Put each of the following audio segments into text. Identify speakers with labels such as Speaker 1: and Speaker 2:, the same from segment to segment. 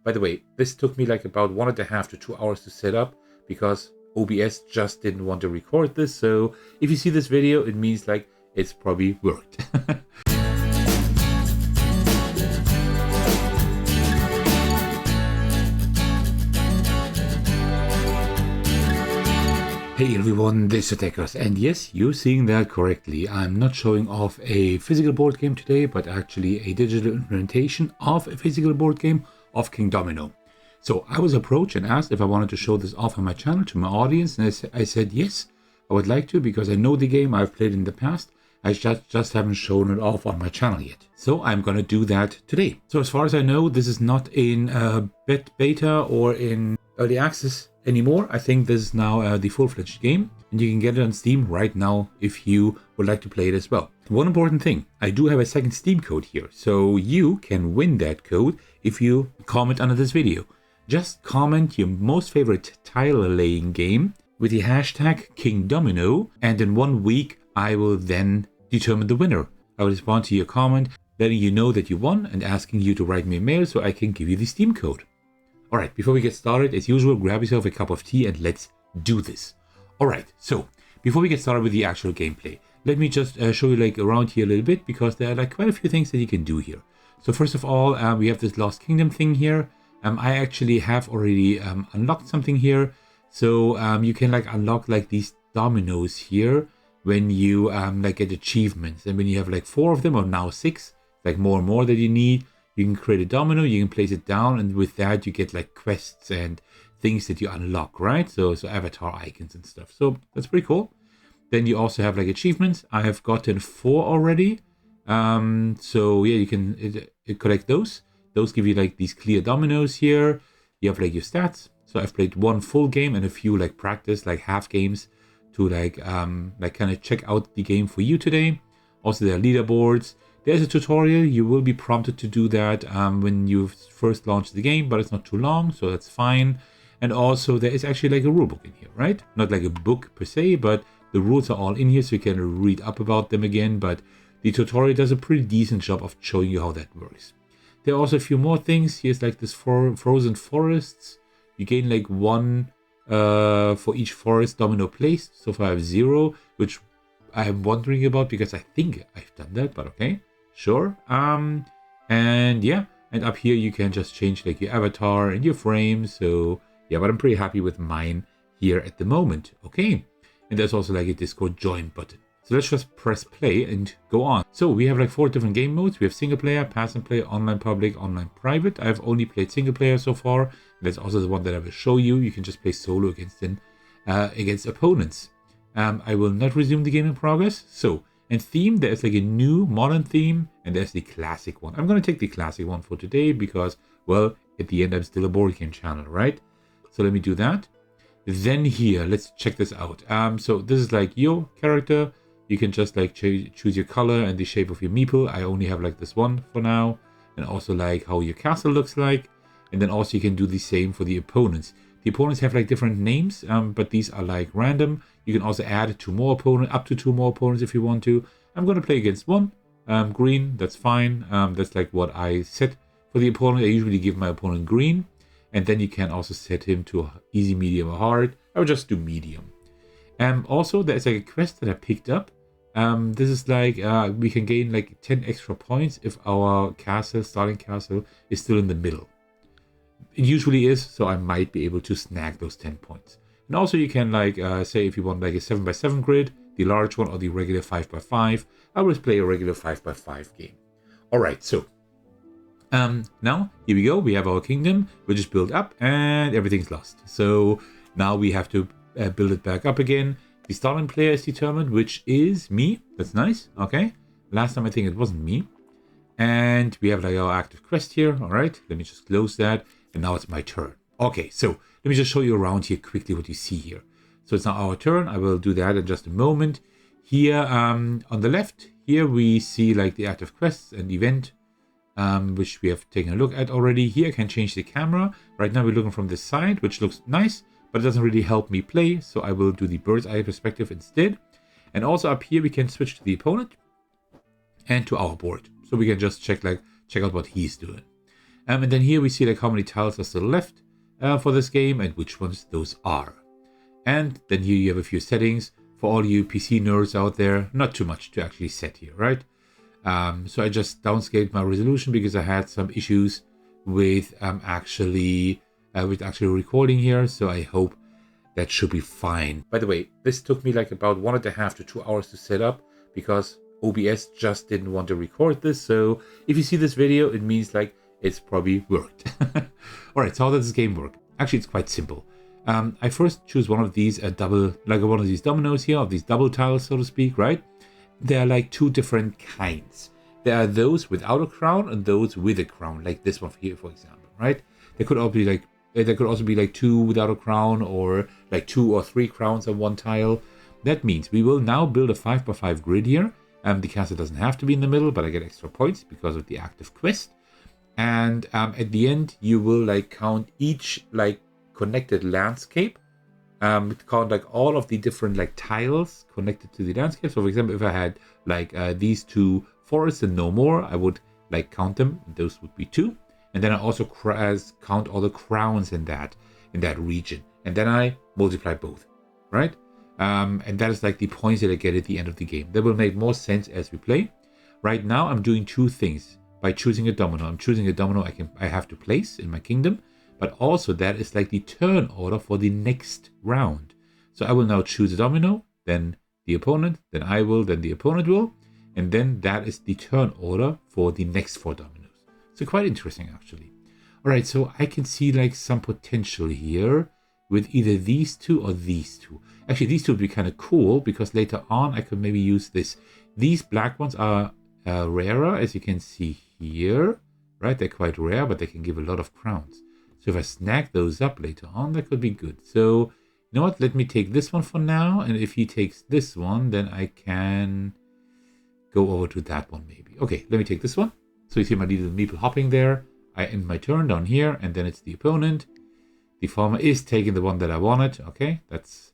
Speaker 1: By the way, this took me like about 1.5 to 2 hours to set up because OBS just didn't want to record this. So if you see this video, it means like it's probably worked. Hey everyone, this is Attackers, and yes, you're seeing that correctly. I'm not showing off a physical board game today, but actually a digital implementation of a physical board game of Kingdomino. So I was approached and asked if I wanted to show this off on my channel to my audience, and I said yes, I would like to, because I know the game, I've played in the past. I just haven't shown it off on my channel yet. So I'm gonna do that today. So as far as I know, this is not in beta or in early access anymore. I think this is now the full-fledged game, and you can get it on Steam right now if you would like to play it as well. One important thing, I do have a second Steam code here, so you can win that code if you comment under this video. Just comment your most favorite tile-laying game with the hashtag Kingdomino, and in 1 week I will then determine the winner. I will respond to your comment, letting you know that you won and asking you to write me a mail so I can give you the Steam code. Alright, before we get started, as usual, grab yourself a cup of tea and let's do this. Alright, so before we get started with the actual gameplay, let me just show you like around here a little bit, because there are like quite a few things that you can do here. So first of all, we have this Lost Kingdom thing here. I actually have already unlocked something here. So you can like unlock like these dominoes here when you like get achievements. And when you have like 4 of them, or now 6, like more and more that you need, you can create a domino, you can place it down, and with that you get like quests and things that you unlock, right? So avatar icons and stuff. So that's pretty cool. Then you also have like achievements. I have gotten 4 already. So yeah, you can collect those. Those give you like these clear dominoes here. You have like your stats. So I've played 1 full game and a few like practice, like half games to like kind of check out the game for you today. Also there are leaderboards. There's a tutorial. You will be prompted to do that when you first launch the game, but it's not too long, so that's fine. And also there is actually like a rulebook in here, right? Not like a book per se, but the rules are all in here, so you can read up about them again. But the tutorial does a pretty decent job of showing you how that works. There are also a few more things. Here's like this frozen forests. You gain like 1 for each forest domino placed. So far I have 0, which I am wondering about because I think I've done that, but okay. Sure. And yeah, and up here you can just change like your avatar and your frame. So yeah, but I'm pretty happy with mine here at the moment. Okay. And there's also like a Discord join button. So let's just press play and go on. So we have like 4 different game modes. We have single player, pass and play, online public, online private. I've only played single player so far. That's also the one that I will show you. You can just play solo against opponents. I will not resume the game in progress. So, and theme, there's like a new modern theme, and there's the classic one. I'm going to take the classic one for today because, well, at the end, I'm still a board game channel, right? So let me do that. Then here, let's check this out. So this is like your character. You can just like choose your color and the shape of your meeple. I only have like this one for now. And also like how your castle looks like. And then also you can do the same for the opponents. The opponents have like different names, but these are like random. You can also add 2 more opponents, up to 2 more opponents if you want to. I'm going to play against 1. Green, that's fine. That's like what I set for the opponent. I usually give my opponent green. And then you can also set him to easy, medium, or hard. I would just do medium. Also, there's like a quest that I picked up. This is like, we can gain like 10 extra points if our castle, starting castle, is still in the middle. It usually is, so I might be able to snag those 10 points. And also you can like say if you want like a 7x7 grid, the large one, or the regular 5x5. I will play a regular 5x5 game. Alright, so now here we go. We have our kingdom, which is built up, and everything's lost. So now we have to build it back up again. The starting player is determined, which is me. That's nice. Okay. Last time I think it wasn't me. And we have like our active quest here. All right. Let me just close that. And now it's my turn. Okay. So let me just show you around here quickly what you see here. So it's now our turn. I will do that in just a moment. Here on the left, here we see like the active quests and event, which we have taken a look at already. Here I can change the camera. Right now we're looking from this side, which looks nice, but it doesn't really help me play. So I will do the bird's eye perspective instead. And also up here we can switch to the opponent and to our board. So we can just check out what he's doing. And then here we see like how many tiles are still left for this game and which ones those are. And then here you have a few settings for all you PC nerds out there. Not too much to actually set here, right? So I just downscaled my resolution because I had some issues with actually recording here. So I hope that should be fine. By the way, this took me like about 1.5 to 2 hours to set up because OBS just didn't want to record this. So if you see this video, it means like it's probably worked. All right, so how does this game work? Actually, it's quite simple. I first choose one of these one of these dominoes here, of these double tiles, so to speak, right? There are like two different kinds. There are those without a crown and those with a crown, like this one here, for example, right? There could also be like two without a crown, or like 2 or 3 crowns on one tile. That means we will now build a 5x5 grid here. The castle doesn't have to be in the middle, but I get extra points because of the active quest. And at the end, you will like count each like connected landscape. Count like all of the different like tiles connected to the landscape. So for example, if I had like these 2 forests and no more, I would like count them. Those would be 2. And then I also count all the crowns in that region. And then I multiply both, right? And that is like the points that I get at the end of the game. That will make more sense as we play. Right now, I'm doing 2 things by choosing a domino. I'm choosing a domino I have to place in my kingdom, but also that is like the turn order for the next round. So I will now choose a domino, then the opponent, then I will, then the opponent will, and then that is the turn order for the next 4 dominoes. So quite interesting, actually. All right, so I can see like some potential here with either these 2 or these 2. Actually, these 2 would be kind of cool because later on I could maybe use this. These black ones are rarer, as you can see here, right? They're quite rare, but they can give a lot of crowns. So if I snag those up later on, that could be good. So you know what? Let me take this one for now. And if he takes this one, then I can go over to that one maybe. Okay, let me take this one. So you see my little meeple hopping there. I end my turn down here, and then it's the opponent. The farmer is taking the one that I wanted. Okay, that's,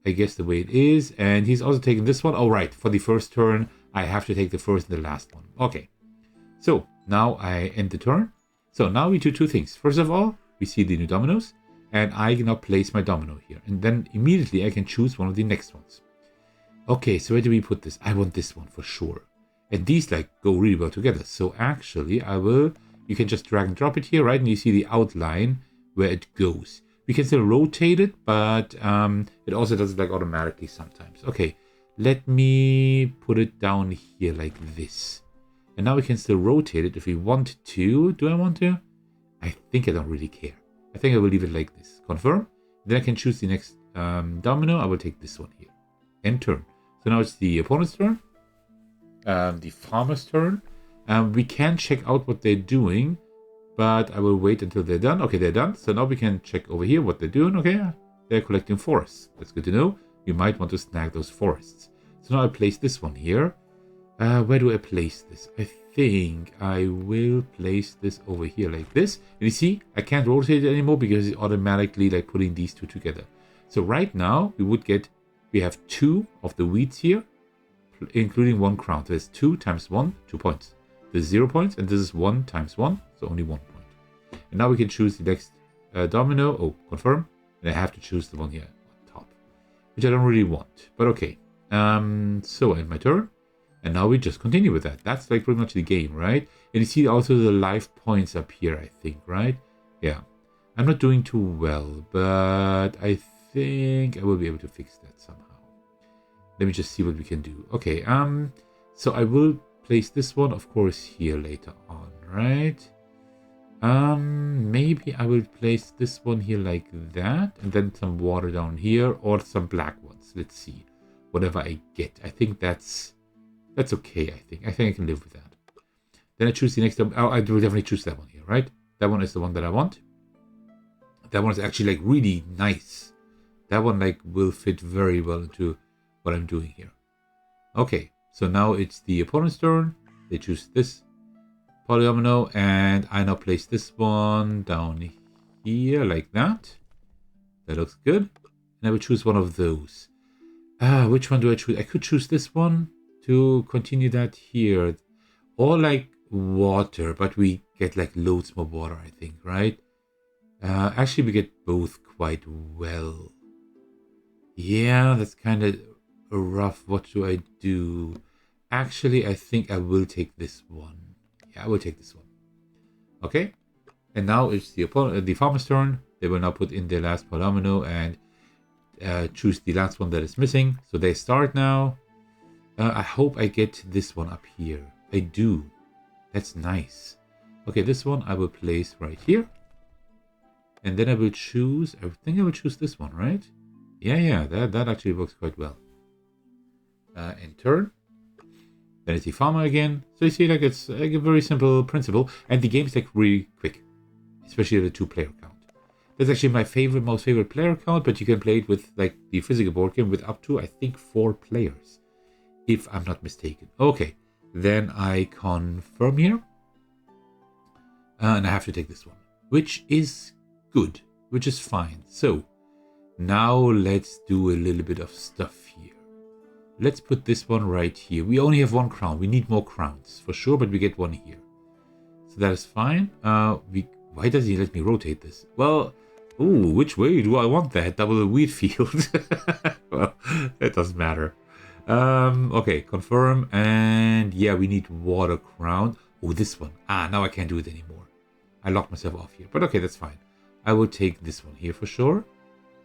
Speaker 1: I guess, the way it is. And he's also taking this one. Oh, right. For the first turn, I have to take the first and the last one. Okay. So now I end the turn. So now we do 2 things. First of all, we see the new dominoes. And I now place my domino here. And then immediately I can choose one of the next ones. Okay, so where do we put this? I want this one for sure. And these like go really well together. So actually you can just drag and drop it here, right? And you see the outline where it goes. We can still rotate it, but it also does it like automatically sometimes. Okay, let me put it down here like this. And now we can still rotate it if we want to. Do I want to? I think I don't really care. I think I will leave it like this. Confirm. Then I can choose the next domino. I will take this one here. End turn. So now it's the opponent's turn. The farmer's turn. We can check out what they're doing, but I will wait until they're done. Okay, they're done. So now we can check over here what they're doing. Okay, they're collecting forests. That's good to know. You might want to snag those forests. So now I place this one here. Where do I place this? I think I will place this over here like this. And you see, I can't rotate it anymore because it's automatically like putting these 2 together. So right now we have 2 of the wheats here, including 1 crown. So it's 2 times 1, 2 points. This is 0 points, and this is 1 times 1, so only 1 point. And now we can choose the next domino. Oh, confirm. And I have to choose the one here on top, which I don't really want. But okay. So I end my turn. And now we just continue with that. That's like pretty much the game, right? And you see also the life points up here, I think, right? Yeah. I'm not doing too well, but I think I will be able to fix that somehow. Let me just see what we can do. Okay, so I will place this one, of course, here later on, right? Maybe I will place this one here like that, and then some water down here, or some black ones. Let's see. Whatever I get. I think that's okay, I think. I think I can live with that. Then I choose the next one. Oh, I will definitely choose that one here, right? That one is the one that I want. That one is actually like really nice. That one like will fit very well into what I'm doing here. Okay, so now it's the opponent's turn. They choose this polyomino, and I now place this one down here like that. That looks good. And I will choose one of those. Which one do I choose? I could choose this one to continue that here. Or like water, but we get like loads more water, I think, right? Actually, we get both quite well. Yeah, that's kind of rough. What do I do? Actually, I think I will take this one. Yeah, I will take this one. Okay. And now it's the farmer's turn. They will now put in their last polyomino and choose the last one that is missing. So they start now. I hope I get this one up here. I do. That's nice. Okay, this one I will place right here. And then I will choose, I think I will choose this one, right? Yeah, that actually works quite well. And turn. Then it's the farmer again. So you see, like, it's like a very simple principle. And the game is like really quick. Especially the 2-player count. That's actually my most favorite player count, but you can play it with like the physical board game with up to, I think, 4 players. If I'm not mistaken. Okay, then I confirm here. And I have to take this one. Which is good. Which is fine. So, now let's do a little bit of stuff here. Let's put this one right here. We only have 1 crown. We need more crowns for sure, but we get 1 here. So that is fine. Why does he let me rotate this? Well, ooh, which way do I want that? Double wheat field. Well, that doesn't matter. Okay, confirm. And yeah, we need water crown. Oh, this one. Now I can't do it anymore. I locked myself off here. But okay, that's fine. I will take this one here for sure.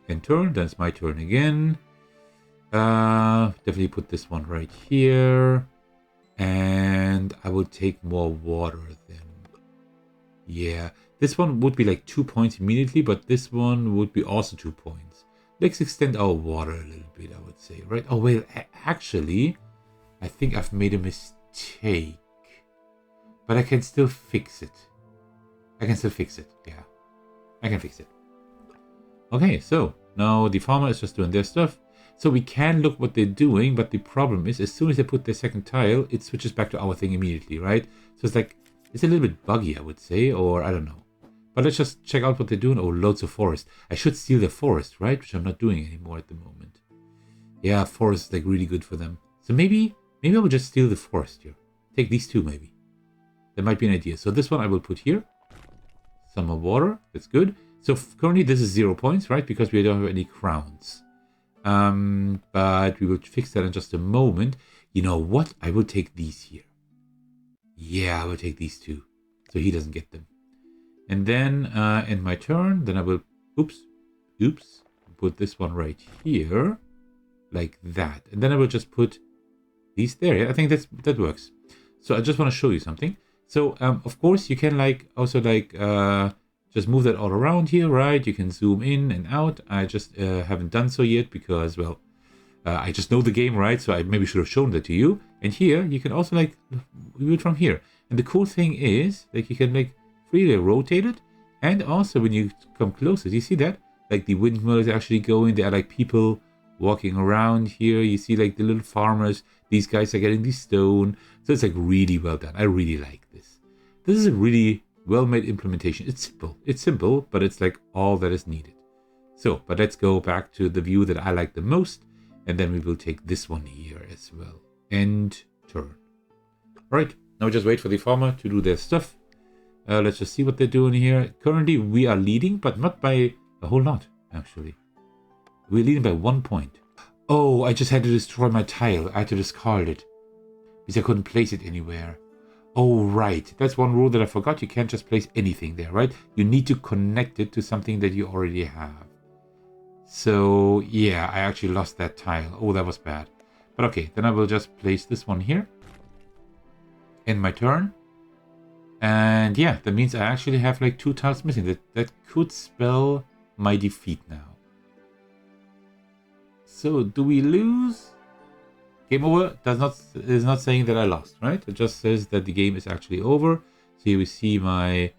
Speaker 1: And turn. Then it's my turn again. Definitely put this one right here. And I will take more water then. Yeah. This one would be like 2 points immediately, but this one would be also 2 points. Let's extend our water a little bit, I would say, right? Oh, well, actually, I think I've made a mistake. But I can still fix it. Yeah. I can fix it. Okay, so now the farmer is just doing their stuff. So we can look what they're doing, but the problem is as soon as they put their second tile, it switches back to our thing immediately, right? So it's like, it's a little bit buggy, I would say, or I don't know. But let's just check out what they're doing. Oh, loads of forest. I should steal the forest, right? Which I'm not doing anymore at the moment. Yeah, forest is like really good for them. So maybe I will just steal the forest here. Take these 2 maybe. That might be an idea. So this one I will put here. Some more water. That's good. So currently this is 0 points, right? Because we don't have any crowns. But we will fix that in just a moment. You know what? I will take these here. Yeah, I will take these 2. So he doesn't get them. And then in my turn, then I will, oops, put this one right here, like that. And then I will just put these there. Yeah, I think that works. So I just want to show you something. So of course you can also just move that all around here, right? You can zoom in and out. I just haven't done so yet because, well, I just know the game, right? So I maybe should have shown that to you. And here you can also view it from here. And the cool thing is you can freely rotate it, and also when you come closer, you see that the windmill is actually going. There are people walking around here. You see the little farmers. These guys are getting the stone. So it's really well done. I really like this. This is a really well-made implementation. It's simple, but it's all that is needed. So, but let's go back to the view that I like the most, and then we will take this one here as well. End turn. Right, now just wait for the farmer to do their stuff. Let's just see what they're doing here. Currently, we are leading, but not by a whole lot, actually. We're leading by 1 point. Oh, I just had to destroy my tile. I had to discard it. Because I couldn't place it anywhere. Oh, right. That's one rule that I forgot. You can't just place anything there, right? You need to connect it to something that you already have. So, yeah, I actually lost that tile. Oh, that was bad. But okay, then I will just place this one here. In my turn. And yeah, that means I actually have 2 tiles missing. That could spell my defeat now. So do we lose? Game over is not saying that I lost, right? It just says that the game is actually over. So here we see my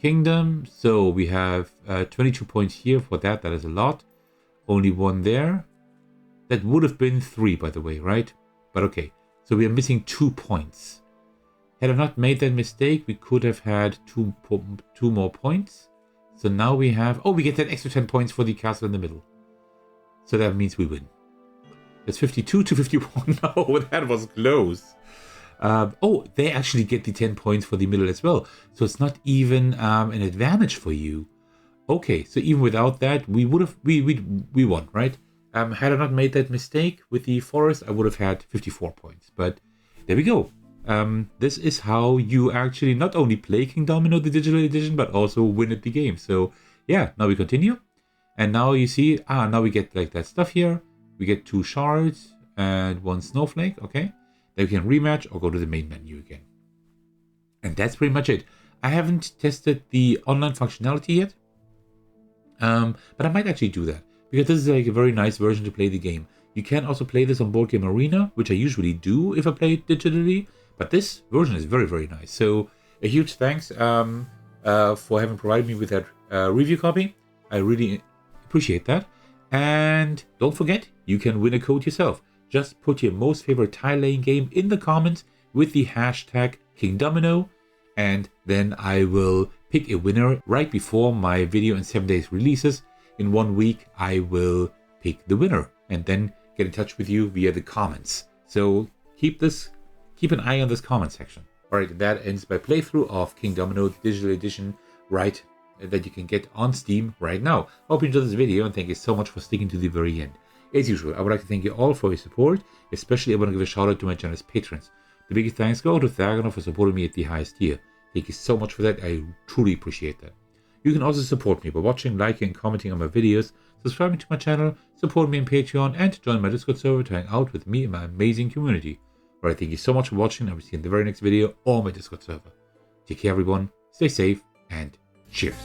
Speaker 1: kingdom. So we have 22 points here for that. That is a lot. Only 1 there. That would have been 3, by the way, right? But okay. So we are missing 2 points. Had I not made that mistake, we could have had 2 more points. So now we have... Oh, we get that extra 10 points for the castle in the middle. So that means we win. That's 52 to 51. No, that was close. Oh, they actually get the 10 points for the middle as well. So it's not even an advantage for you. Okay, so even without that, we won, right? Had I not made that mistake with the forest, I would have had 54 points. But there we go. This is how you actually not only play Kingdomino, the digital edition, but also win at the game. So yeah, now we continue. And now you see, now we get like that stuff here. We get 2 shards and 1 snowflake, okay? Then we can rematch or go to the main menu again. And that's pretty much it. I haven't tested the online functionality yet. But I might actually do that, because this is like a very nice version to play the game. You can also play this on Board Game Arena, which I usually do if I play it digitally, but this version is very, very nice. So a huge thanks for having provided me with that review copy. I really appreciate that. And don't forget, you can win a code yourself. Just put your most favorite tile laying game in the comments with the hashtag Kingdomino, and then I will pick a winner right before my video in 7 days releases. In 1 week, I will pick the winner and then get in touch with you via the comments. So keep an eye on this comment section. All right, that ends my playthrough of Kingdomino, the digital edition, right, that you can get on Steam right now. I hope you enjoyed this video, and thank you so much for sticking to the very end. As usual, I would like to thank you all for your support. Especially, I want to give a shout out to my generous patrons. The biggest thanks go to Thagono for supporting me at the highest tier. Thank you so much for that. I truly appreciate that. You can also support me by watching, liking, and commenting on my videos, subscribing to my channel, support me on Patreon, and join my Discord server to hang out with me and my amazing community. Alright, thank you so much for watching. I will see you in the very next video or my Discord server. Take care, everyone. Stay safe, and cheers.